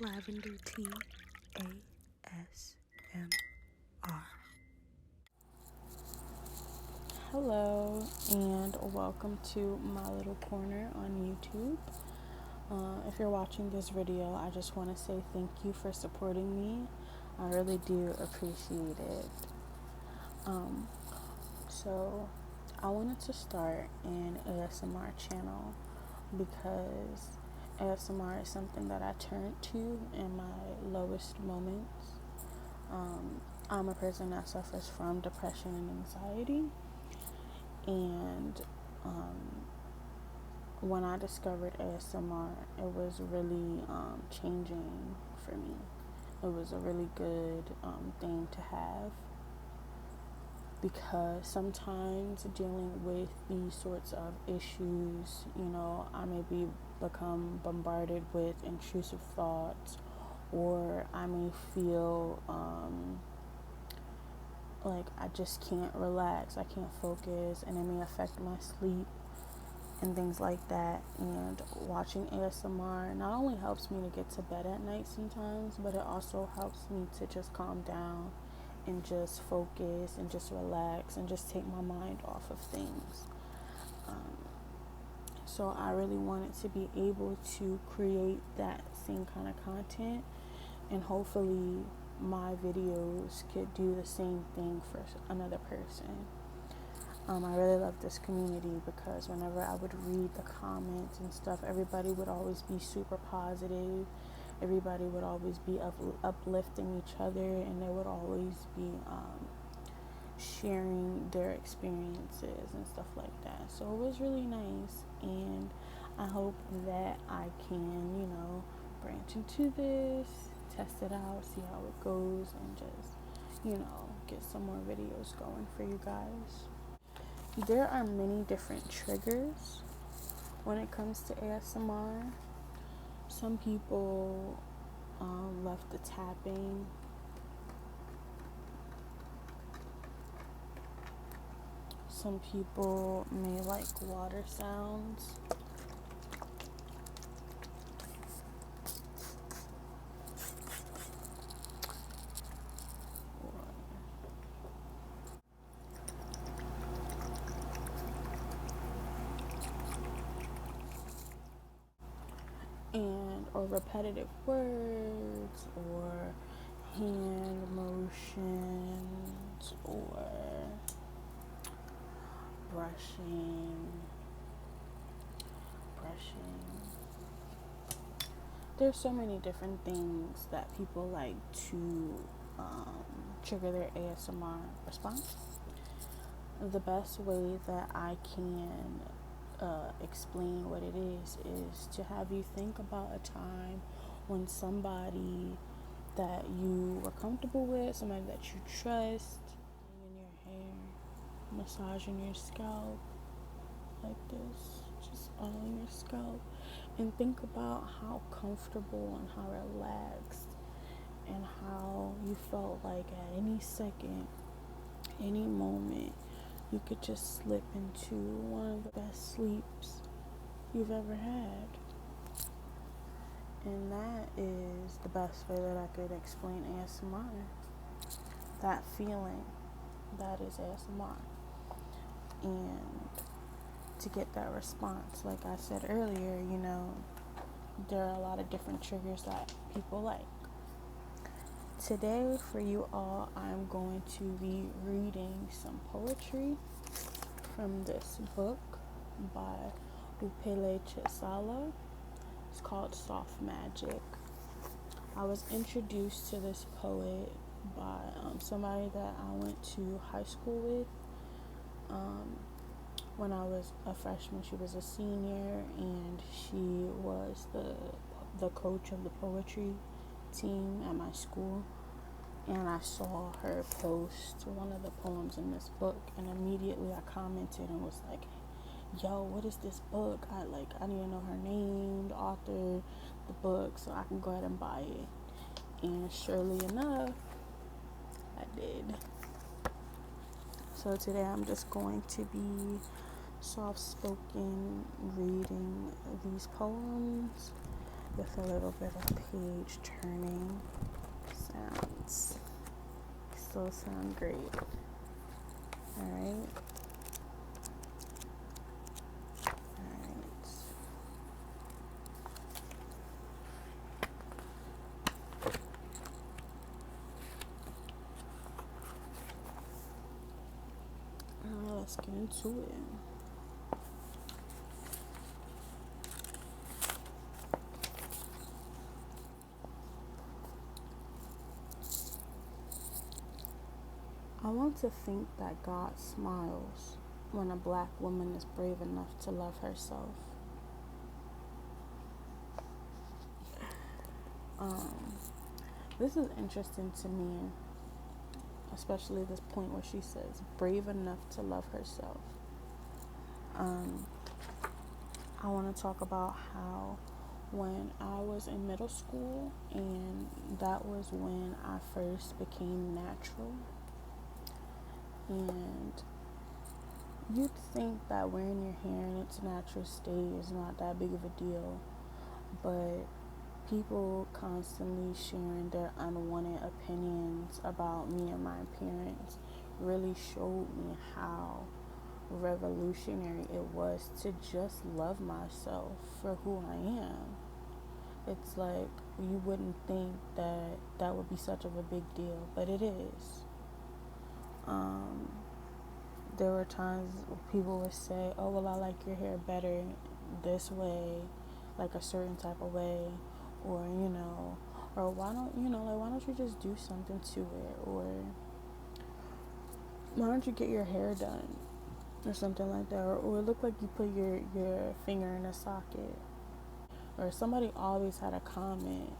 Lavender Ti ASMR. Hello and welcome to my little corner on YouTube. If you're watching this video, I just want to say thank you for supporting me. I really do appreciate it. So I wanted to start an ASMR channel because ASMR is something that I turn to in my lowest moments. I'm a person that suffers from depression and anxiety, and when I discovered ASMR, it was really changing for me. It was a really good thing to have, because sometimes dealing with these sorts of issues, I may become bombarded with intrusive thoughts, or I may feel like I just can't relax, I can't focus, and it may affect my sleep and things like that. And watching ASMR not only helps me to get to bed at night sometimes, but it also helps me to just calm down and just focus and just relax and just take my mind off of things. So I really wanted to be able to create that same kind of content, and hopefully my videos could do the same thing for another person. I really love this community because whenever I would read the comments and stuff, everybody would always be super positive. Everybody would always be uplifting each other, and they would always be sharing their experiences and stuff like that. So it was really nice, and I hope that I can, branch into this, test it out, see how it goes, and just, get some more videos going for you guys. There are many different triggers when it comes to ASMR. Some people love the tapping. Some people may like water sounds. Or repetitive words, or hand motions, or brushing. There's so many different things that people like to trigger their ASMR response. The best way that I can explain what it is to have you think about a time when somebody that you were comfortable with, somebody that you trust, in your hair, massaging your scalp like this, just all on your scalp, and think about how comfortable and how relaxed and how you felt like at any second, any moment, you could just slip into one of the best sleeps you've ever had. And that is the best way that I could explain ASMR. That feeling, that is ASMR. And to get that response, like I said earlier, there are a lot of different triggers that people like. Today, for you all, I'm going to be reading some poetry from this book by Upile Chisala. It's called Soft Magic. I was introduced to this poet by somebody that I went to high school with. When I was a freshman, she was a senior, and she was the coach of the poetry team at my school. And I saw her post one of the poems in this book, and immediately I commented and was like, yo, what is this book? I need to know her name, the author, the book, so I can go ahead and buy it. And surely enough, I did. So today I'm just going to be soft-spoken reading these poems, with a little bit of page turning sounds. Still sound great. Alright. Let's get into it. I want to think that God smiles when a black woman is brave enough to love herself. This is interesting to me, especially this point where she says, brave enough to love herself. I want to talk about how when I was in middle school, and that was when I first became natural. And you'd think that wearing your hair in its natural state is not that big of a deal, but people constantly sharing their unwanted opinions about me and my appearance really showed me how revolutionary it was to just love myself for who I am. It's like you wouldn't think that that would be such of a big deal, but it is. There were times people would say, oh, well, I like your hair better this way, like a certain type of way, or, or why don't you just do something to it, or why don't you get your hair done, or something like that, or it looked like you put your finger in a socket, or somebody always had a comment,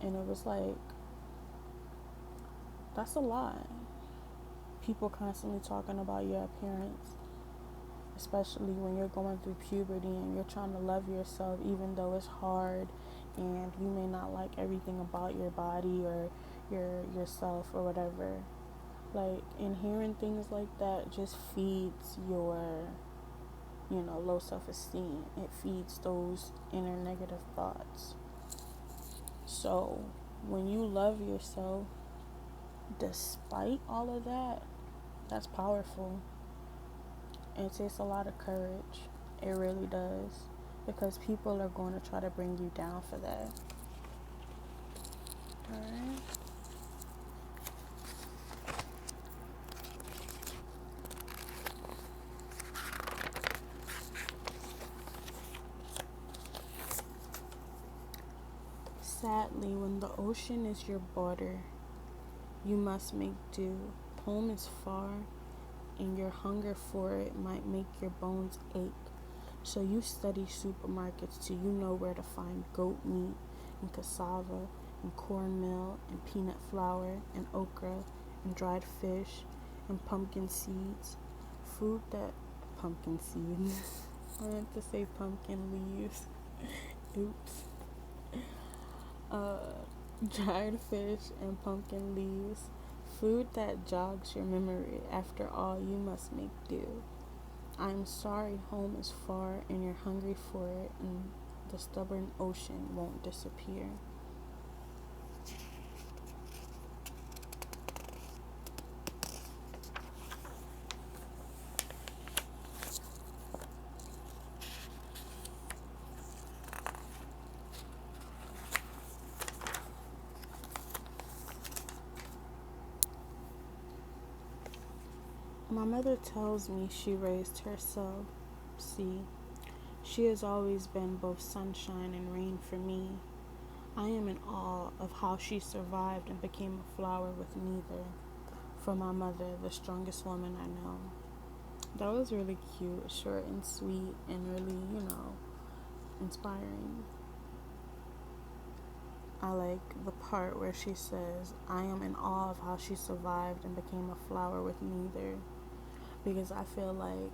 and it was like, that's a lie. People constantly talking about your appearance, especially when you're going through puberty and you're trying to love yourself, even though it's hard and you may not like everything about your body or yourself or whatever. Like, and hearing things like that just feeds your, low self-esteem. It feeds those inner negative thoughts. So when you love yourself, despite all of that, that's powerful. It takes a lot of courage. It really does. Because people are going to try to bring you down for that. Alright? Sadly, when the ocean is your border, you must make do. Home is far, and your hunger for it might make your bones ache. So you study supermarkets till you know where to find goat meat and cassava and cornmeal and peanut flour and okra and dried fish and pumpkin seeds. Food that pumpkin seeds. I meant to say pumpkin leaves. Oops. Dried fish and pumpkin leaves. Food that jogs your memory. After all, you must make do. I am sorry home is far and you're hungry for it, and the stubborn ocean won't disappear. My mother tells me she raised herself. See, she has always been both sunshine and rain for me. I am in awe of how she survived and became a flower with neither. For my mother, the strongest woman I know. That was really cute, short and sweet, and really, inspiring. I like the part where she says, I am in awe of how she survived and became a flower with neither. Because I feel like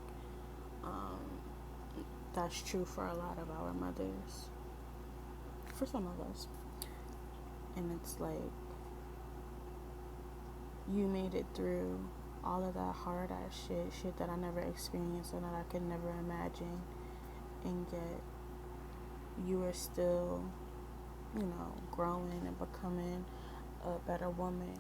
that's true for a lot of our mothers. For some of us. And it's like, you made it through all of that hard ass shit that I never experienced and that I could never imagine. And yet, you are still growing and becoming a better woman.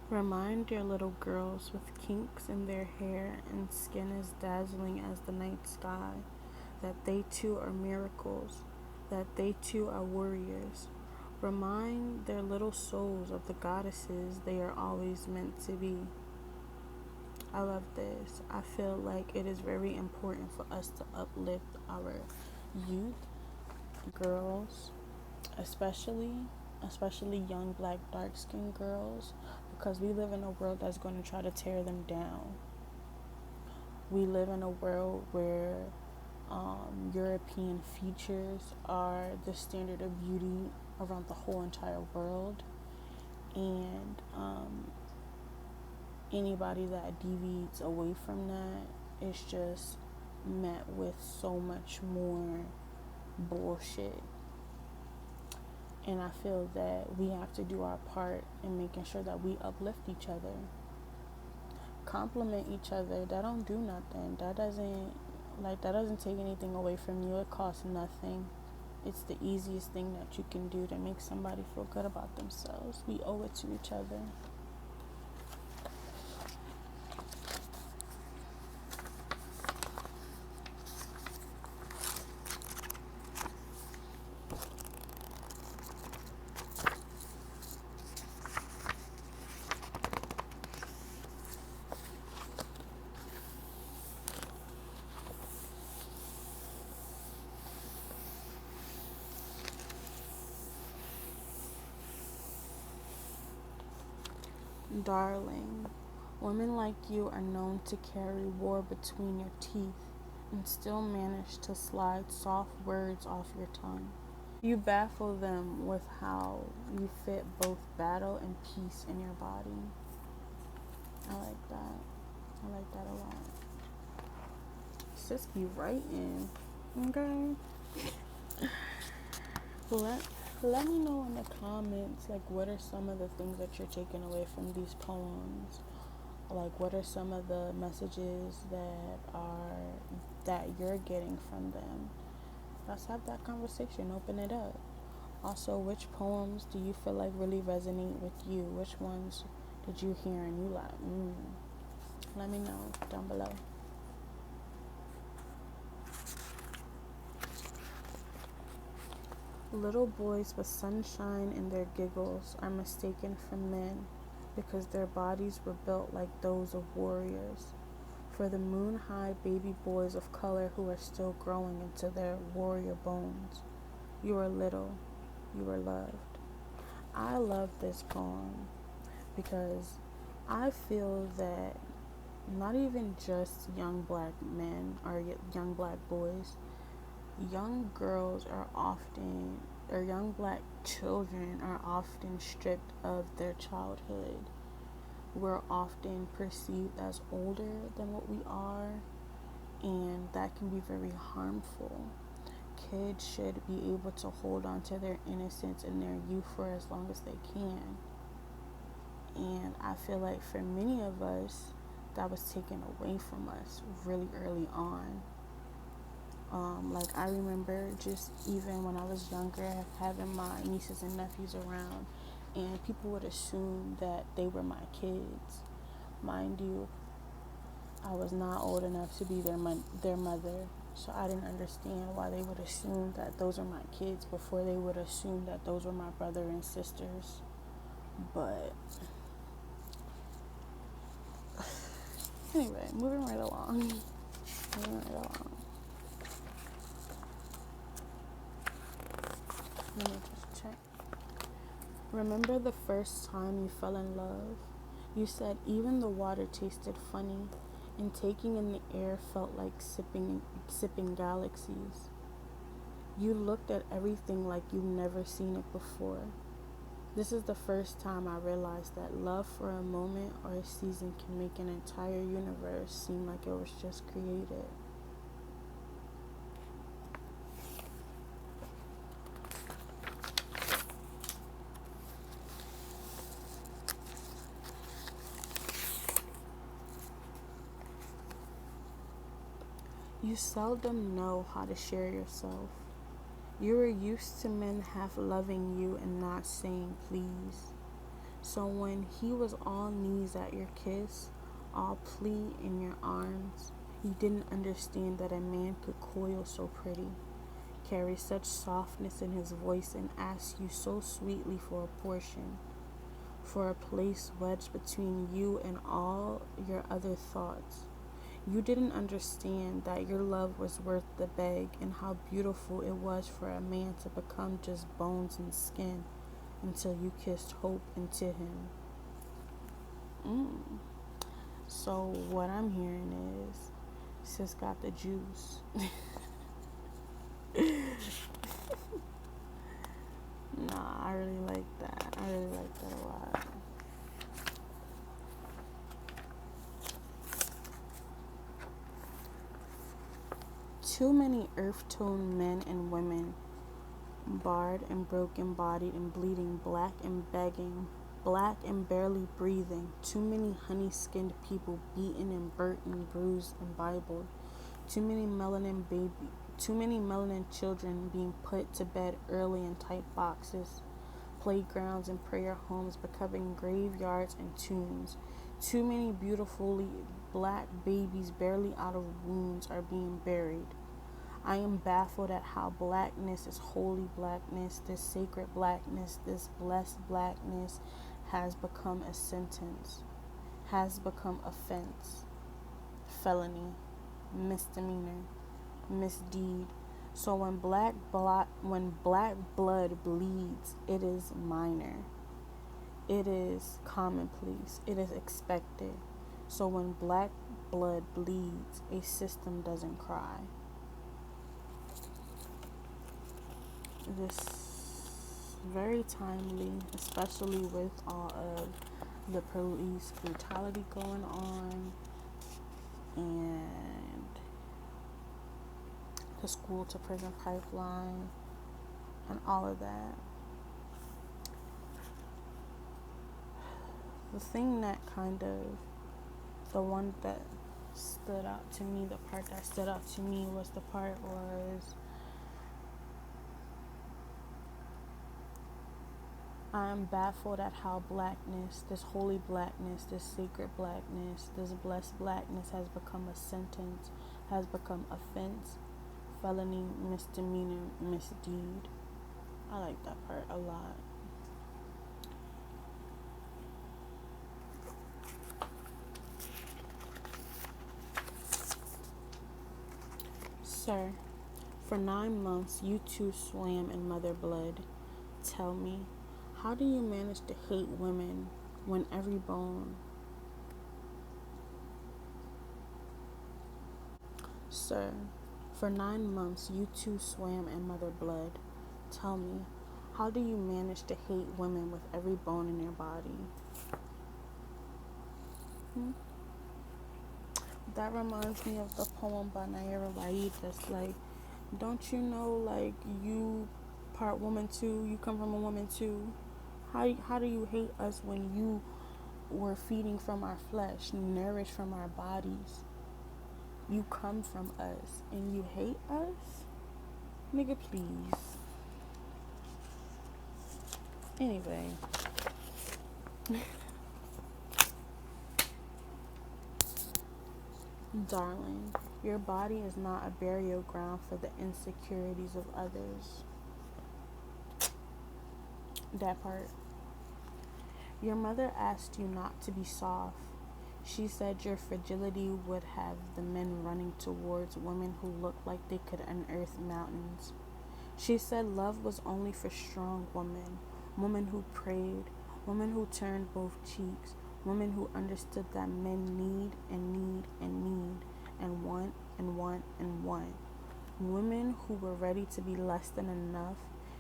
Remind your little girls with kinks in their hair and skin as dazzling as the night sky that they too are miracles, that they too are warriors. Remind their little souls of the goddesses they are always meant to be. I love this. I feel like it is very important for us to uplift our youth, girls, especially young black dark skinned girls, because we live in a world that's going to try to tear them down. We live in a world where European features are the standard of beauty around the whole entire world, and anybody that deviates away from that is just met with so much more bullshit. And I feel that we have to do our part in making sure that we uplift each other, compliment each other. That don't do nothing. That doesn't take anything away from you. It costs nothing. It's the easiest thing that you can do to make somebody feel good about themselves. We owe it to each other. Darling, women like you are known to carry war between your teeth and still manage to slide soft words off your tongue. You baffle them with how you fit both battle and peace in your body. I like that. I like that a lot. Sis be writing. Okay. Let me know in the comments, like, what are some of the things that you're taking away from these poems? Like, what are some of the messages that you're getting from them? Let's have that conversation. Open it up. Also, which poems do you feel like really resonate with you? Which ones did you hear and you like? Let me know down below. Little boys with sunshine in their giggles are mistaken for men because their bodies were built like those of warriors. For the moon-high baby boys of color who are still growing into their warrior bones. You are little. You are loved. I love this poem because I feel that not even just young black men or young black boys, young girls are often, or young black children are often stripped of their childhood. We're often perceived as older than what we are, and that can be very harmful. Kids should be able to hold on to their innocence and their youth for as long as they can. And I feel like for many of us, that was taken away from us really early on. Like, I remember just even when I was younger, having my nieces and nephews around, and people would assume that they were my kids. Mind you, I was not old enough to be their mother, so I didn't understand why they would assume that those are my kids before they would assume that those were my brother and sisters. But anyway, moving right along. Let me just check. Remember the first time you fell in love? You said even the water tasted funny, and taking in the air felt like sipping galaxies. You looked at everything like you've never seen it before. This is the first time I realized that love for a moment or a season can make an entire universe seem like it was just created. You seldom know how to share yourself. You are used to men half loving you and not saying please. So when he was all knees at your kiss, all plea in your arms, you didn't understand that a man could coil so pretty, carry such softness in his voice, and ask you so sweetly for a portion, for a place wedged between you and all your other thoughts. You didn't understand that your love was worth the beg, and how beautiful it was for a man to become just bones and skin until you kissed hope into him. Mm. So what I'm hearing is, sis got the juice. Nah, I really like that. I really like that a lot. Too many earth-toned men and women, barred and broken bodied and bleeding, black and begging, black and barely breathing. Too many honey-skinned people beaten and burnt and bruised and Bibled. Too many melanin children being put to bed early in tight boxes. Playgrounds and prayer homes becoming graveyards and tombs. Too many beautifully black babies barely out of wombs are being buried. I am baffled at how blackness, this holy blackness, this sacred blackness, this blessed blackness has become a sentence, has become offense, felony, misdemeanor, misdeed. So when black blood bleeds, it is minor. It is commonplace. It is expected. So when black blood bleeds, a system doesn't cry. This very timely, especially with all of the police brutality going on and the school to prison pipeline and all of that. The thing that the one that stood out to me, the part that stood out to me was the part was, I am baffled at how blackness, this holy blackness, this sacred blackness, this blessed blackness has become a sentence, has become offense, felony, misdemeanor, misdeed. I like that part a lot. Sir, for 9 months you two swam in mother blood. Tell me, how do you manage to hate women when every bone... Sir, for 9 months you two swam in mother blood. Tell me, how do you manage to hate women with every bone in your body? That reminds me of the poem by Naira Waid that's like, don't you know, like, you part woman too, you come from a woman too. How do you hate us when you were feeding from our flesh, nourished from our bodies? You come from us and you hate us? Nigga, please. Anyway. Darling, your body is not a burial ground for the insecurities of others. That part. Your mother asked you not to be soft. She said your fragility would have the men running towards women who looked like they could unearth mountains. She said love was only for strong women, women who prayed, women who turned both cheeks, women who understood that men need and need and need and want and want and want. Women who were ready to be less than enough.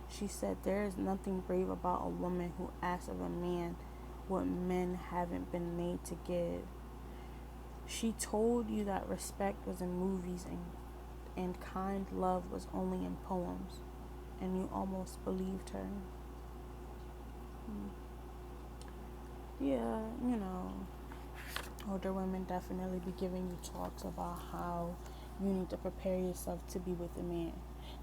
She said there is nothing brave about a woman who asks of a man what men haven't been made to give. She told you that respect was in movies and kind love was only in poems, and you almost believed her. Yeah, older women definitely be giving you talks about how you need to prepare yourself to be with a man.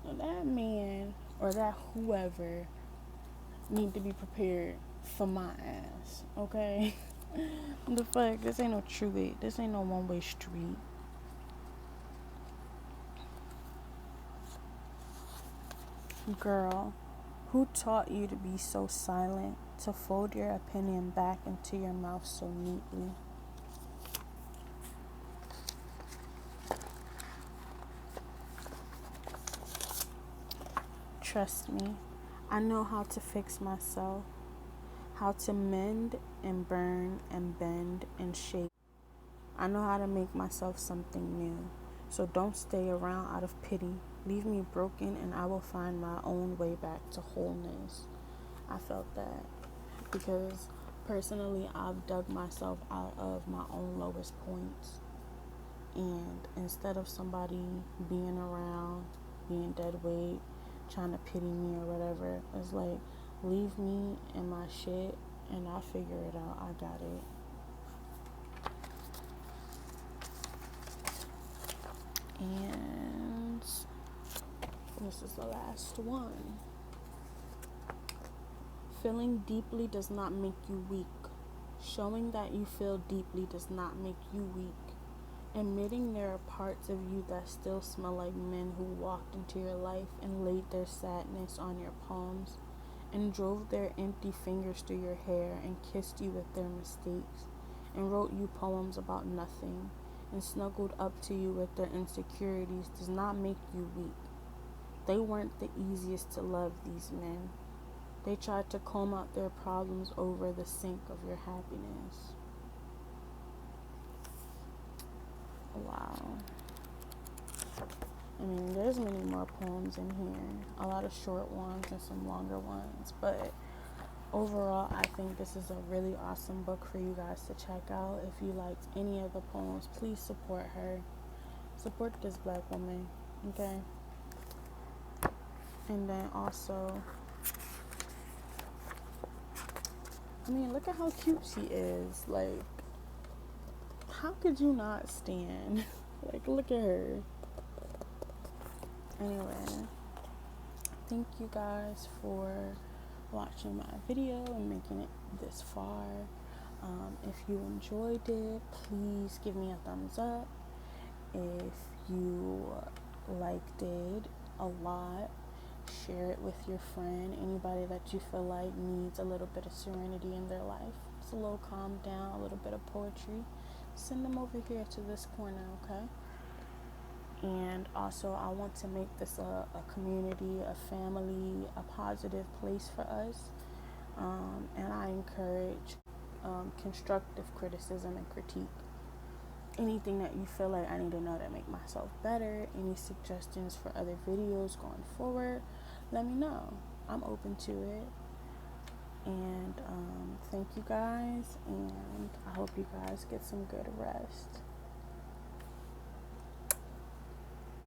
Now that man or that whoever need to be prepared for my ass, okay? The fuck, this ain't no true. This ain't no one-way street. Girl, who taught you to be so silent, to fold your opinion back into your mouth so neatly? Trust me, I know how to fix myself, how to mend and burn and bend and shape. I know how to make myself something new. So don't stay around out of pity. Leave me broken and I will find my own way back to wholeness. I felt that because personally I've dug myself out of my own lowest points. And instead of somebody being around, being dead weight, trying to pity me or whatever, it's like, leave me in my shit and I'll figure it out. I got it. And this is the last one. Feeling deeply does not make you weak. Showing that you feel deeply does not make you weak. Admitting there are parts of you that still smell like men who walked into your life and laid their sadness on your palms and drove their empty fingers through your hair and kissed you with their mistakes and wrote you poems about nothing and snuggled up to you with their insecurities does not make you weak. They weren't the easiest to love, these men. They tried to comb out their problems over the sink of your happiness. Wow. I mean, there's many more poems in here. A lot of short ones and some longer ones. But overall, I think this is a really awesome book for you guys to check out. If you liked any of the poems, please support her. Support this black woman, okay? And then also, I mean, look at how cute she is. Like, how could you not stand? Like, look at her. Anyway, thank you guys for watching my video and making it this far. If you enjoyed it, please give me a thumbs up. If you liked it a lot, share it with your friend, anybody that you feel like needs a little bit of serenity in their life. It's a little calm down, a little bit of poetry. Send them over here to this corner, okay? And also, I want to make this a community, a family, a positive place for us. And I encourage constructive criticism and critique. Anything that you feel like I need to know to make myself better, any suggestions for other videos going forward, let me know. I'm open to it. And thank you guys, and I hope you guys get some good rest.